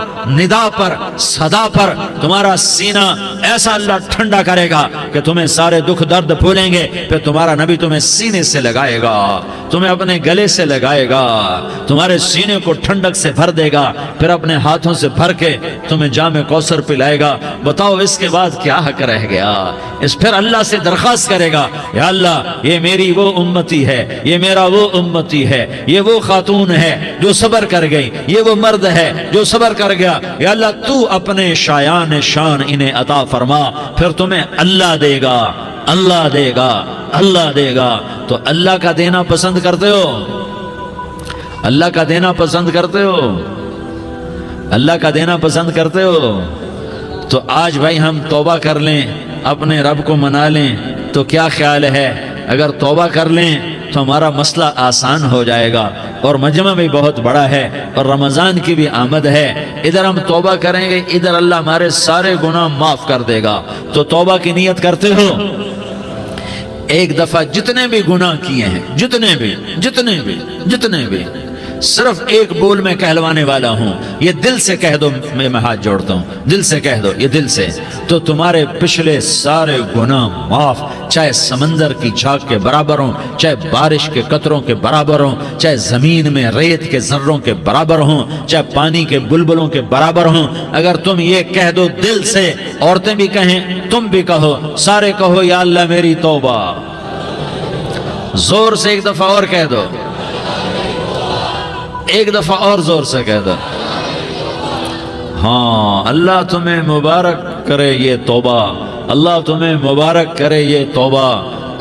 صدا پر تمہارا سینہ ایسا اللہ ٹھنڈا کرے گا کہ تمہیں سارے دکھ درد بھولیں گے، پھر تمہارا نبی تمہیں سینے سے لگائے گا، تمہیں اپنے گلے سے لگائے گا، تمہارے سینے کو ٹھنڈک سے بھر دے گا، پھر اپنے ہاتھوں سے بھر کے تمہیں جام کوثر پلائے گا۔ بتاؤ اس کے بعد کیا حق رہ گیا؟ اس پھر اللہ سے درخواست کرے گا یا اللہ یہ میری وہ امتی ہے، یہ میرا وہ امتی ہے، یہ وہ خاتون ہے جو صبر کر گئی، یہ وہ مرد ہے جو صبر کر گیا، یا اللہ تو اپنے شایان شان انہیں عطا فرما، پھر تمہیں اللہ دے گا، اللہ دے گا، اللہ دے گا۔ تو اللہ کا دینا پسند کرتے ہو؟ اللہ کا دینا پسند کرتے ہو؟ اللہ کا دینا پسند کرتے ہو؟ تو آج بھائی ہم توبہ کر لیں، اپنے رب کو منا لیں، تو کیا خیال ہے اگر توبہ کر لیں تو ہمارا مسئلہ آسان ہو جائے گا، اور مجمع بھی بہت بڑا ہے اور رمضان کی بھی آمد ہے، ادھر ہم توبہ کریں گے، ادھر اللہ ہمارے سارے گناہ معاف کر دے گا۔ تو توبہ کی نیت کرتے ہو؟ ایک دفعہ جتنے بھی گناہ کیے ہیں، جتنے بھی صرف ایک بول میں کہلوانے والا ہوں، یہ دل سے کہہ دو، میں ہاتھ جوڑتا ہوں، دل سے کہہ دو، یہ دل سے، تو تمہارے پچھلے سارے گناہ معاف، چاہے سمندر کی جھاگ کے برابر ہوں، چاہے بارش کے قطروں کے برابر ہوں، چاہے زمین میں ریت کے ذروں کے برابر ہوں، چاہے پانی کے بلبلوں کے برابر ہوں۔ اگر تم یہ کہہ دو دل سے، عورتیں بھی کہیں، تم بھی کہو، سارے کہو یا اللہ میری توبہ، زور سے ایک دفعہ اور کہہ دو، ایک دفعہ اور زور سے کہہ دو۔ ہاں، اللہ تمہیں مبارک کرے یہ توبہ، اللہ تمہیں مبارک کرے یہ توبہ،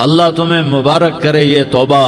اللہ تمہیں مبارک کرے یہ توبہ۔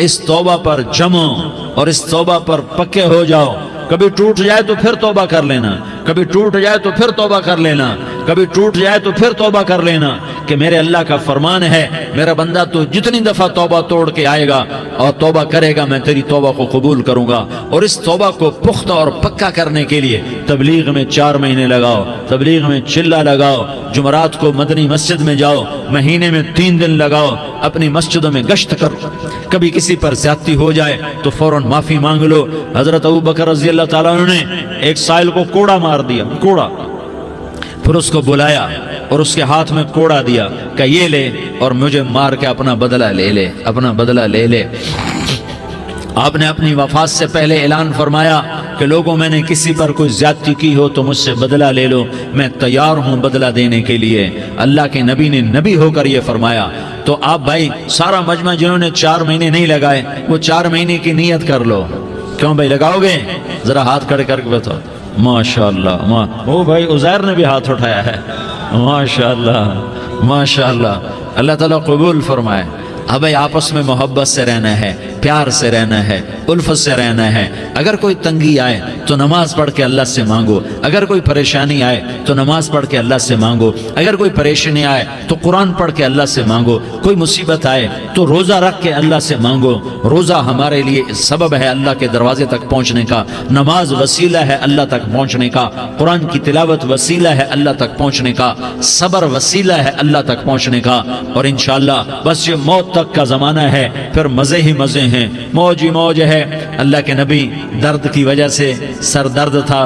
اس توبہ پر جمو اور اس توبہ پر پکے ہو جاؤ۔ کبھی ٹوٹ جائے تو پھر توبہ کر لینا، کبھی ٹوٹ جائے تو پھر توبہ کر لینا، کبھی ٹوٹ جائے تو پھر توبہ کر لینا، کہ میرے اللہ کا فرمان ہے، میرا بندہ تو جتنی دفعہ توبہ توڑ کے آئے گا اور توبہ کرے گا، میں تیری توبہ کو قبول کروں گا۔ اور اس توبہ کو پختہ اور پکا کرنے کے لیے تبلیغ میں 4 مہینے لگاؤ، تبلیغ میں چلہ لگاؤ، جمعرات کو مدنی مسجد میں جاؤ، مہینے میں 3 دن لگاؤ، اپنی مسجدوں میں گشت کرو، کبھی کسی پر زیادتی ہو جائے تو فوراً معافی مانگ لو۔ حضرت ابوبکر رضی اللہ تعالیٰ عنہ نے ایک سائل کو کوڑا مار دیا، کوڑا، پھر اس کو بلایا اور اس کے ہاتھ میں کوڑا دیا کہ یہ لے اور مجھے مار کے اپنا بدلہ لے لے، اپنا بدلہ لے لے۔ آپ نے اپنی وفات سے پہلے اعلان فرمایا کہ لوگوں میں نے کسی پر کوئی زیادتی کی ہو تو مجھ سے بدلہ لے لو، میں تیار ہوں بدلہ دینے کے لیے۔ اللہ کے نبی نے نبی ہو کر یہ فرمایا۔ تو آپ بھائی سارا مجمع جنہوں نے 4 مہینے نہیں لگائے، وہ 4 مہینے کی نیت کر لو۔ کیوں بھائی لگاؤ گے؟ ذرا ہاتھ کھڑے کر کے بتاؤ۔ ماشاءاللہ، وہ بھائی عزیر نے بھی ہاتھ اٹھایا ہے، ماشاءاللہ ماشاءاللہ، اللہ تعالیٰ قبول فرمائے۔ اب آپس میں محبت سے رہنا ہے، پیار سے رہنا ہے، الفت سے رہنا ہے۔ اگر کوئی تنگی آئے تو نماز پڑھ کے اللہ سے مانگو، اگر کوئی پریشانی آئے تو نماز پڑھ کے اللہ سے مانگو، اگر کوئی پریشانی آئے تو قرآن پڑھ کے اللہ سے مانگو، کوئی مصیبت آئے تو روزہ رکھ کے اللہ سے مانگو۔ روزہ ہمارے لیے سبب ہے اللہ کے دروازے تک پہنچنے کا، نماز وسیلہ ہے اللہ تک پہنچنے کا، قرآن کی تلاوت وسیلہ ہے اللہ تک پہنچنے کا، صبر وسیلہ ہے اللہ تک پہنچنے کا۔ اور انشاءاللہ بس یہ موت تک کا زمانہ ہے، پھر مزے ہی مزے ہیں، موج ہی موج ہے۔ اللہ کے نبی درد کی وجہ سے سر درد تھا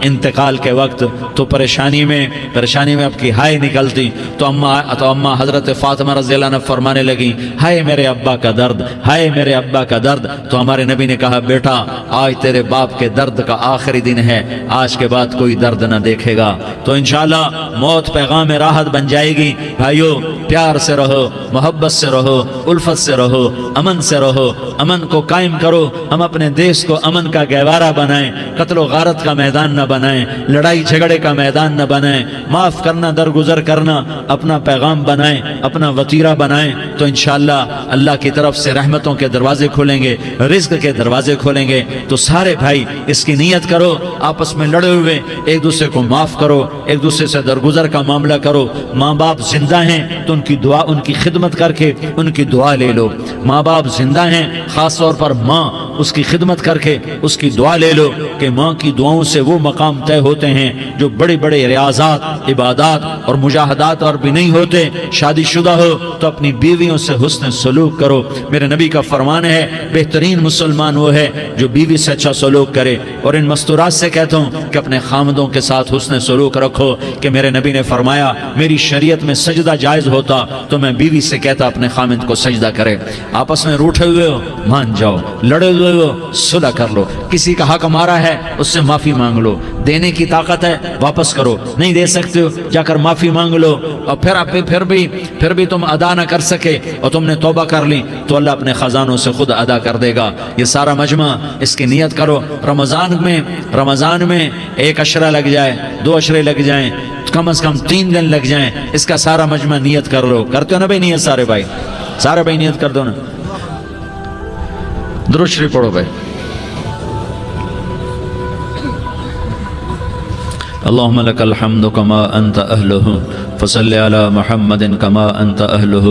انتقال کے وقت، تو پریشانی میں اب کی ہائے نکلتی تو اماں حضرت فاطمہ رضی اللہ عنہ فرمانے لگی، ہائے میرے ابا کا درد، ہائے میرے ابا کا درد۔ تو ہمارے نبی نے کہا، بیٹا آج تیرے باپ کے درد کا آخری دن ہے، آج کے بعد کوئی درد نہ دیکھے گا۔ تو انشاءاللہ موت پیغام راحت بن جائے گی۔ بھائیو پیار سے رہو، محبت سے رہو، الفت سے رہو، امن سے رہو، امن کو قائم کرو۔ ہم اپنے دیش کو امن کا گہوارہ بنائیں، قتل و غارت کا میدان نہ بنائیں، لڑائی جھگڑے کا میدان نہ بنائیں، معاف کرنا درگزر کرنا اپنا پیغام بنائیں، اپنا وتیرہ بنائیں۔ تو انشاءاللہ اللہ کی طرف سے رحمتوں کے دروازے کھولیں گے، رزق کے دروازے کھولیں گے۔ تو سارے بھائی اس کی نیت کرو، آپس میں لڑے ہوئے ایک دوسرے کو معاف کرو، ایک دوسرے سے درگزر کا معاملہ کرو۔ ماں باپ زندہ ہیں تو ان کی دعا، ان کی خدمت کر کے ان کی دعا لے لو۔ ماں باپ زندہ ہیں، خاص طور پر ماں، اس کی خدمت کر کے اس کی دعا لے لو، کہ ماں کی دعاؤں سے وہ مقام طے ہوتے ہیں جو بڑے بڑے ریاضات، عبادات اور مجاہدات اور بھی نہیں ہوتے۔ شادی شدہ ہو تو اپنی بیویوں سے حسن سلوک کرو۔ میرے نبی کا فرمان ہے، بہترین مسلمان وہ ہے جو بیوی سے اچھا سلوک کرے۔ اور ان مستورات سے کہتا ہوں کہ اپنے خامدوں کے ساتھ حسن سلوک رکھو، کہ میرے نبی نے فرمایا میری شریعت میں سجدہ جائز ہوتا تو میں بیوی سے کہتا اپنے خامد کو سجدہ کرے۔ آپس میں روٹھے ہوئے ہو مان جاؤ، لڑے ہوئے ہو صلح کر لو، کسی کا حق مارا ہے اس سے معافی مانگ لو، دینے کی طاقت ہے واپس کرو، نہیں دے سکتے ہو جا کر معافی مانگ لو۔ اور پھر بھی تم ادا نہ کر سکے اور تم نے توبہ کر لی تو اللہ اپنے خزانوں سے خود ادا کر دے گا۔ یہ سارا مجمع اس کی نیت کرو۔ رمضان میں 1 عشرہ لگ جائے، 2 عشرے لگ جائیں، کم از کم 3 دن لگ جائیں، اس کا سارا مجمع نیت کر لو۔ کرتے ہو نا بھائی نیت؟ سارے بھائی نیت کر دو نا۔ درود شریف پڑھو بھائی۔ اللهم لك الحمد كما أنت أهله فصل على محمد كما أنت أهله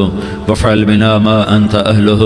وافعل بنا ما أنت أهله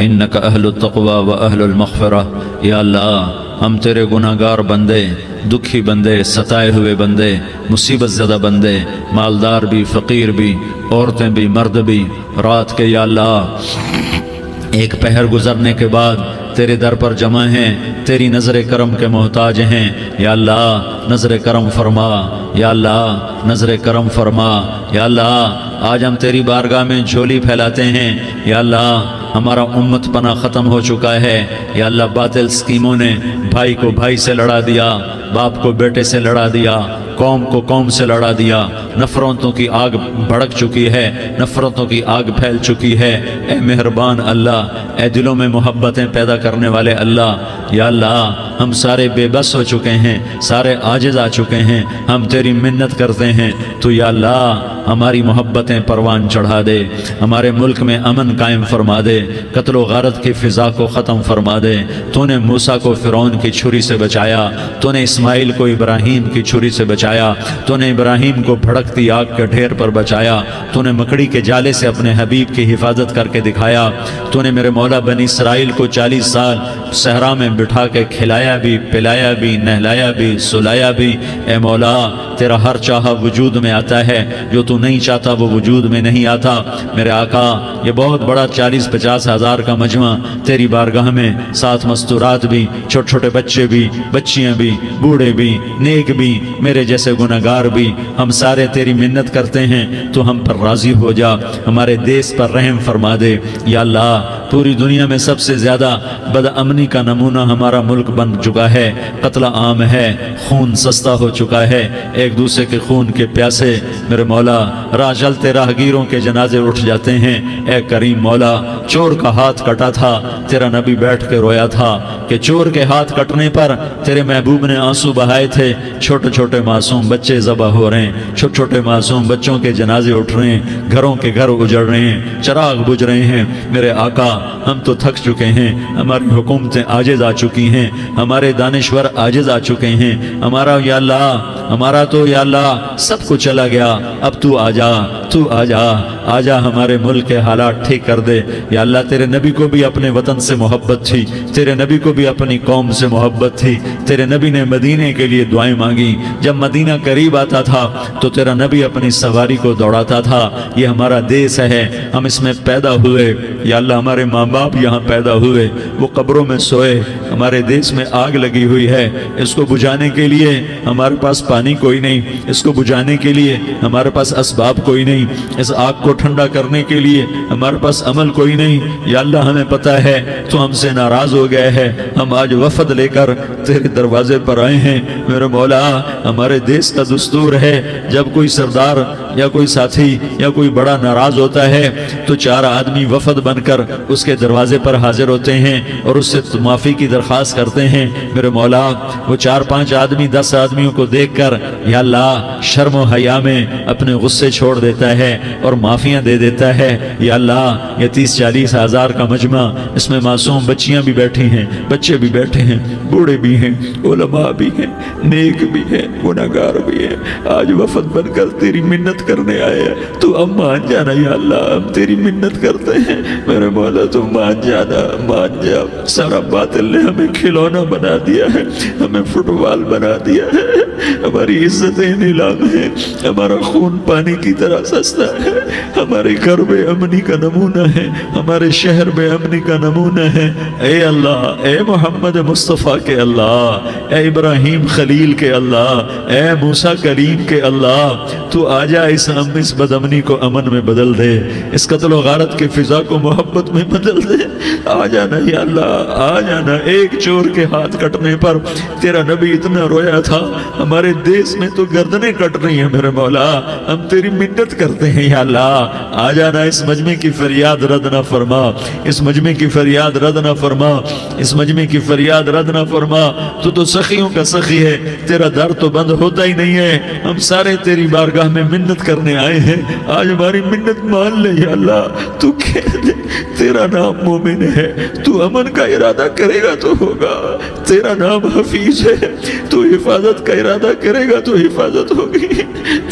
إنك أهل التقوى وأهل المغفرة. یا اللہ ہم تیرے گناہگار بندے، دکھی بندے، ستائے ہوئے بندے، مصیبت زدہ بندے، مالدار بھی، فقیر بھی، عورتیں بھی، مرد بھی، رات کے یا اللہ ایک پہر گزرنے کے بعد تیرے در پر جمع ہیں، تیری نظر کرم کے محتاج ہیں. یا اللہ نظر کرم فرما، یا اللہ نظر کرم فرما. یا اللہ آج ہم تیری بارگاہ میں جھولی پھیلاتے ہیں. یا اللہ ہمارا امت پناہ ختم ہو چکا ہے. یا اللہ باطل سکیموں نے بھائی کو بھائی سے لڑا دیا، باپ کو بیٹے سے لڑا دیا، قوم کو قوم سے لڑا دیا. نفرتوں کی آگ بھڑک چکی ہے، نفرتوں کی آگ پھیل چکی ہے. اے مہربان اللہ، اے دلوں میں محبتیں پیدا کرنے والے اللہ، یا اللہ ہم سارے بے بس ہو چکے ہیں، سارے عاجز آ چکے ہیں. ہم تیری منت کرتے ہیں تو یا اللہ ہماری محبتیں پروان چڑھا دے، ہمارے ملک میں امن قائم فرما دے، قتل و غارت کی فضا کو ختم فرما دے. تو نے موسیٰ کو فرعون کی چھری سے بچایا، تو نے اسماعیل کو ابراہیم کی چھری سے بچایا، تو نے ابراہیم کو بھڑکتی آگ کے ڈھیر پر بچایا، تو نے مکڑی کے جالے سے اپنے حبیب کی حفاظت کر کے دکھایا. تو نے میرے مولا بنی اسرائیل کو 40 سال صحرا میں بٹھا کے کھلایا بھی، پلایا بھی، نہلایا بھی، سلایا بھی. اے مولا تیرا ہر چاہا وجود میں آتا ہے، جو تو نہیں چاہتا وہ وجود میں نہیں آتا. میرے آقا یہ بہت بڑا 40-50 ہزار کا مجمع تیری بارگاہ میں، 7 مستورات بھی، چھوٹے چھوٹے بچے بھی، بچیاں بھی، بوڑھے بھی، نیک بھی، میرے جیسے گناہگار بھی، ہم سارے تیری منت کرتے ہیں تو ہم پر راضی ہو جا، ہمارے دیس پر رحم فرما دے. یا اللہ پوری دنیا میں سب سے زیادہ بد امنی کا نمونہ ہمارا ملک بن چکا ہے. قتل عام ہے، خون سستا ہو چکا ہے، ایک دوسرے کے خون کے پیاسے. میرے مولا راہ چلتے راہگیروں کے جنازے اٹھ جاتے ہیں. اے کریم مولا چور کا ہاتھ کٹا تھا، تیرا نبی بیٹھ کے رویا تھا کہ چور کے ہاتھ کٹنے پر تیرے محبوب نے آنسو بہائے تھے. چھوٹے چھوٹے معصوم بچے ذبح ہو رہے ہیں، چھوٹے چھوٹے معصوم بچوں کے جنازے اٹھ رہے ہیں، گھروں کے گھر اجڑ رہے ہیں، چراغ بجھ رہے ہیں. میرے آقا ہم تو تھک چکے ہیں، ہماری حکومتیں عاجز آ چکی ہیں، ہمارے دانشور عاجز آ چکے ہیں. ہمارا یا اللہ ہمارا تو یا اللہ سب کچھ چلا گیا. اب تو آ جا، تو آ جا، آ جا ہمارے ملک کے حالات ٹھیک کر دے. یا اللہ تیرے نبی کو بھی اپنے وطن سے محبت تھی، تیرے نبی کو بھی اپنی قوم سے محبت تھی. تیرے نبی نے مدینے کے لیے دعائیں مانگی. جب مدینہ قریب آتا تھا تو تیرا نبی اپنی سواری کو دوڑاتا تھا. یہ ہمارا دیس ہے، ہم اس میں پیدا ہوئے. یا اللہ ہمارے ماں باپ یہاں پیدا ہوئے، وہ قبروں میں سوئے. ہمارے دیس میں آگ لگی ہوئی ہے، اس کو بجھانے کے لیے ہمارے پاس پانی کوئی نہیں، اس کو بجھانے کے لیے ہمارے پاس اسباب کوئی نہیں، اس آگ کو ٹھنڈا کرنے کے لیے ہمارے پاس عمل کوئی نہیں. یا اللہ ہمیں پتہ ہے تو ہم سے ناراض ہو گئے ہے. ہم آج وفد لے کر تیرے دروازے پر آئے ہیں. میرے مولا ہمارے دیس کا دستور ہے جب کوئی سردار یا کوئی ساتھی یا کوئی بڑا ناراض ہوتا ہے تو 4 آدمی وفد بن کر اس کے دروازے پر حاضر ہوتے ہیں اور اس سے معافی کی درخواست کرتے ہیں. میرے مولا وہ 4-5 آدمی 10 آدمیوں کو دیکھ کر یا اللہ شرم و حیا میں اپنے غصے چھوڑ دیتا ہے اور معافیاں دے دیتا ہے. یا اللہ یہ 30-40 ہزار کا مجمع، اس میں معصوم بچیاں بھی بیٹھی ہیں، بچے بھی بیٹھے ہیں، بوڑھے بھی ہیں، علماء بھی ہیں، نیک بھی ہیں، گناہگار بھی ہیں. آج وفد بن کر تیری منت کرنے آئے ہیں، تو اب مان جانا. یا اللہ ہم تیری منت کرتے ہیں، میرے مولا تو مان جانا، مان جا. سارا باطل نے ہمیں کھلونا بنا دیا ہے، ہمیں فٹ بال بنا دیا ہے، ہماری عزتیں نیلام ہیں، ہمارا خون پانی کی طرح سستا ہے. ہمارے گھر بے امنی کا نمونہ ہے، ہمارے شہر بے امنی کا نمونہ ہے. اے اللہ، اے محمد مصطفیٰ کے اللہ، اے ابراہیم خلیل کے اللہ، اے موسیٰ کریم کے اللہ، تو آ جا اس بد امنی کو امن میں بدل دے، اس قتل و غارت کی فضا کو محبت میں بدل دے. آ جانا یا اللہ، آ جانا. ایک چور کے ہاتھ کٹنے پر تیرا نبی اتنا رویا تھا، ہمارے دیس میں تو گردنیں کٹ رہی ہیں. میرے مولا ہم تیری منت کرتے ہیں. یا اللہ آ جانا، اس مجمع کی فریاد رد نہ فرما، اس مجمع کی فریاد رد نہ فرما، اس مجمع کی فریاد رد نہ فرما. تو سخیوں کا سخی ہے، تیرا در تو بند ہوتا ہی نہیں ہے. ہم سارے تیری بارگاہ میں منت منت کرنے آئے ہیں، آج ہماری منت مان لے یا اللہ۔ تو کہہ دے تیرا نام مومن ہے، تو امن کا ارادہ کرے گا تو ہوگا، تیرا نام حفیظ ہے، تو حفاظت کا ارادہ کرے گا تو حفاظت ہوگی،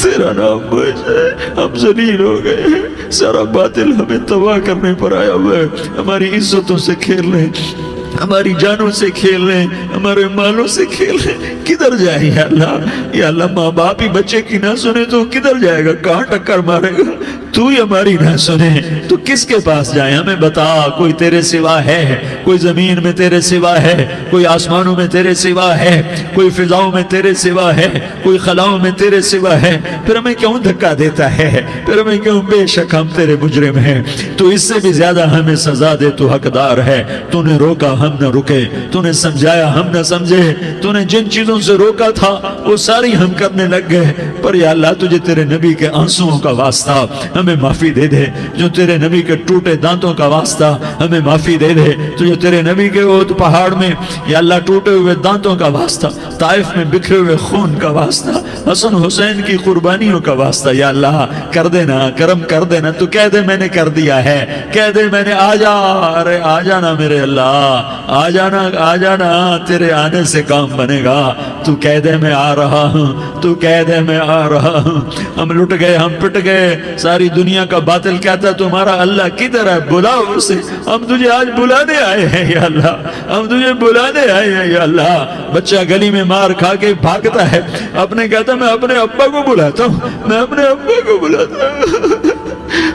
تیرا نام موج ہے۔ ہم ذلیل ہو گئے ہیں، سارا باطل ہمیں تباہ کرنے پر آیا ہوا ہے، ہماری عزتوں سے کھیل رہے ہیں، ہماری جانوں سے کھیل رہے ہیں، ہمارے مالوں سے کھیل رہے ہیں۔ کدھر جائے یا اللہ؟ یا اللہ ماں باپ ہی بچے کی نہ سنے تو کدھر جائے گا؟ کہاں ٹکر مارے گا؟ تو ہی ہماری نہ سنے تو کس کے پاس جائیں؟ ہمیں بتا، کوئی تیرے سوا ہے؟ کوئی زمین میں تیرے سوا ہے؟ کوئی آسمانوں میں تیرے سوا ہے؟ کوئی فضاؤں میں تیرے سوا ہے؟ کوئی خلاؤں میں تیرے سوا ہے؟ پھر ہمیں کیوں دھکا دیتا ہے؟ پھر ہمیں کیوں؟ بے شک ہم تیرے مجرم ہیں، تو اس سے بھی زیادہ ہمیں سزا دے، تو حقدار ہے۔ تو نے روکا ہم نہ رکے، تو نے سمجھایا ہم نہ سمجھے، تو نے جن چیزوں سے روکا تھا وہ ساری ہم کرنے لگ گئے، پر یا اللہ تجھے تیرے نبی کے آنسوؤں کا واسطہ ہمیں معافی دے دے، جو تیرے نبی کے ٹوٹے دانتوں کا واسطہ ہمیں معافی دے دے، تو جو تیرے نبی کے احد پہاڑ میں یا اللہ ٹوٹے ہوئے دانتوں کا واسطہ، طائف میں بکھرے ہوئے خون کا واسطہ، حسن حسین کی قربانیوں کا واسطہ، یا اللہ کر دینا، کرم کر دینا۔ تو کہہ دے میں نے کر دیا ہے، کہہ دے میں نے، آ جا، ارے آ جانا میرے اللہ، آ جانا، آ جانا، تیرے آنے سے کام بنے گا۔ تو کہہ دے میں آ رہا ہوں، تو کہہ دے میں آ رہا ہوں۔ ہم لٹ گئے، ہم پٹ گئے، ساری دنیا کا باطل کہتا تمہارا اللہ کدھر ہے؟ بلاؤ اسے، ہم تجھے آج بلانے آئے ہیں یا اللہ، ہم تجھے بلانے آئے ہیں یا اللہ۔ بچہ گلی میں مار کھا کے بھاگتا ہے، اپنے کہتا میں اپنے ابا کو بلاتا ہوں، میں اپنے ابا کو بلاتا ہوں،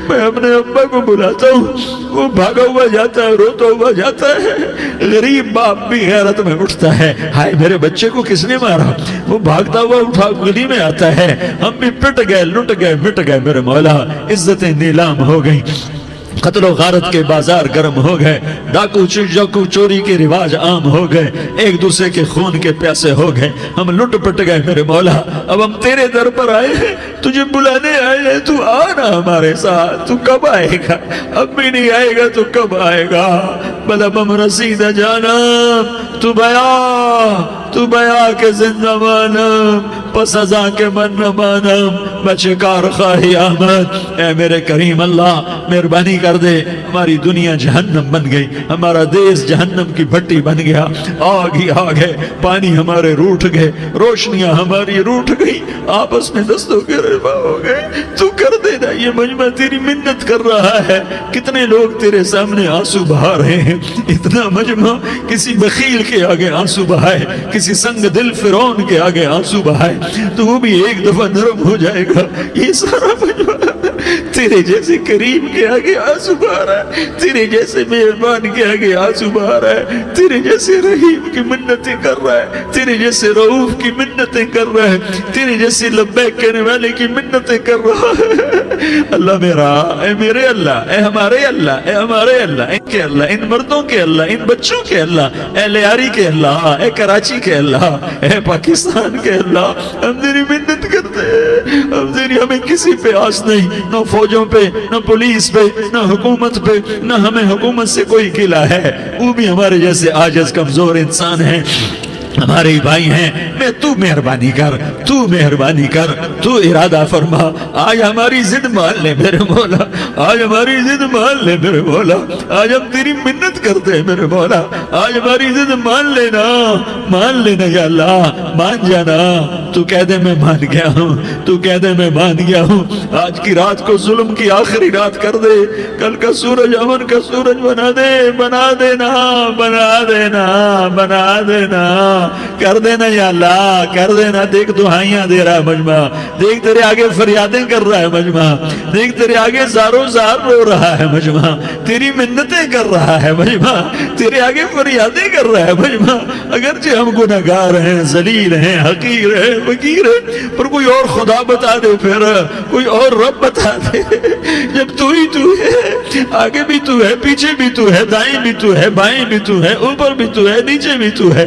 میں اپنے ابا کو بلاتا ہوں، وہ بھاگا ہوا جاتا ہے، روتا ہوا جاتا ہے۔ غریب باپ بھی غیرت میں اٹھتا ہے، ہائے میرے بچے کو کس نے مارا؟ وہ بھاگتا ہوا اٹھا گلی میں آتا ہے۔ ہم بھی پٹ گئے، لٹ گئے، مٹ گئے میرے مولا، عزتیں نیلام ہو گئی، قتل و غارت کے بازار گرم ہو گئے، ڈاکو چوری کے رواج عام ہو گئے، ایک دوسرے کے خون کے پیاسے ہو گئے، ہم لٹ پٹ گئے میرے مولا۔ اب ہم تیرے در پر آئے ہیں، تجھے بلانے آئے ہیں، تو آنا ہمارے ساتھ۔ تو کب آئے گا؟ اب بھی نہیں آئے گا تو کب آئے گا؟ بلبم رسید جانم تو بیا کے زندہ مانم، پس ازاں کے من نہ مانم، بچے کار خواہی آمد۔ اے میرے کریم اللہ مہربانی کر دے، ہماری دنیا جہنم بن گئی، ہمارا دیس جہنم کی بھٹی بن گیا، آگ ہی آگ ہے، پانی ہمارے روٹھ گئے، روشنیاں ہماری روٹھ گئی، آپس میں دستوں کے رفا ہو گئے۔ تو کر دینا، یہ مجمع تیری منت کر رہا ہے۔ کتنے لوگ تیرے سامنے آنسو بہا رہے ہیں، اتنا مجمع کسی بخیل کے آگے آنسو بہائے، کسی سنگ دل فرعون کے آگے آنسو بہائے تو وہ بھی ایک دفعہ نرم ہو جائے گا۔ یہ سارا مجمع تیرے جیسے کریم کے آگے آنسو بہا رہا ہے، تیرے جیسے مہربان کے آگے آنسو بہا رہا ہے، تیرے جیسے رحیم کی منتیں کر رہا ہے، تیرے جیسے رؤوف کی منتیں کر رہا ہے، تیرے جیسے لبیک کہنے والے کی منتیں کر رہا ہے۔ اللہ میرا، اے میرے اللہ، اے ہمارے اللہ، اے ہمارے اللہ، ان کے اللہ، ان مردوں کے اللہ، ان بچوں کے اللہ، اے لیاری کے اللہ، اے کراچی کے اللہ، اے پاکستان کے اللہ، ہم تیری منت کرتے ہیں، ہم تیری، ہمیں کسی پہ آس نہیں، نہ فوجوں پہ، نہ پولیس پہ، نہ حکومت پہ، نہ ہمیں حکومت سے کوئی گلہ ہے، وہ بھی ہمارے جیسے عاجز کمزور انسان ہیں، ہمارے بھائی ہیں۔ میں تو مہربانی کر، تو مہربانی کر، تو ارادہ فرما، آج ہماری ضد مان لے میرے مولا، آج ہماری ضد مان لے میرے مولا، آج ہم تیری منت کرتے ہیں میرے مولا، آج ہماری ضد مان لینا، مان لینا یا اللہ، مان جانا۔ تو کہہ دے میں مان گیا ہوں، تو کہہ دے میں مان گیا ہوں۔ آج کی رات کو ظلم کی آخری رات کر دے، کل کا سورج امن کا سورج بنا دے، بنا دینا، بنا دینا، بنا دینا، کر دینا یا اللہ، کر دینا۔ دیکھ دعائیاں دے رہا ہے مجمع، دیکھ تیرے آگے فریادیں کر رہا ہے مجمع، دیکھ تیرے آگے زاروں زار رو رہا ہے مجمع، تیری منتیں کر رہا ہے مجمع، تیرے آگے فریادیں کر رہا ہے مجمع۔ اگرچہ ہم گناہگار ہیں، ذلیل ہیں، حقیر ہیں، فقیر ہیں، پر کوئی اور خدا بتا دے، پھر کوئی اور رب بتا دے۔ جب تو ہی تو ہے، آگے بھی تو ہے، پیچھے بھی تو ہے، دائیں بھی تو ہے، بائیں بھی تو ہے، اوپر بھی تو ہے، نیچے بھی تو ہے،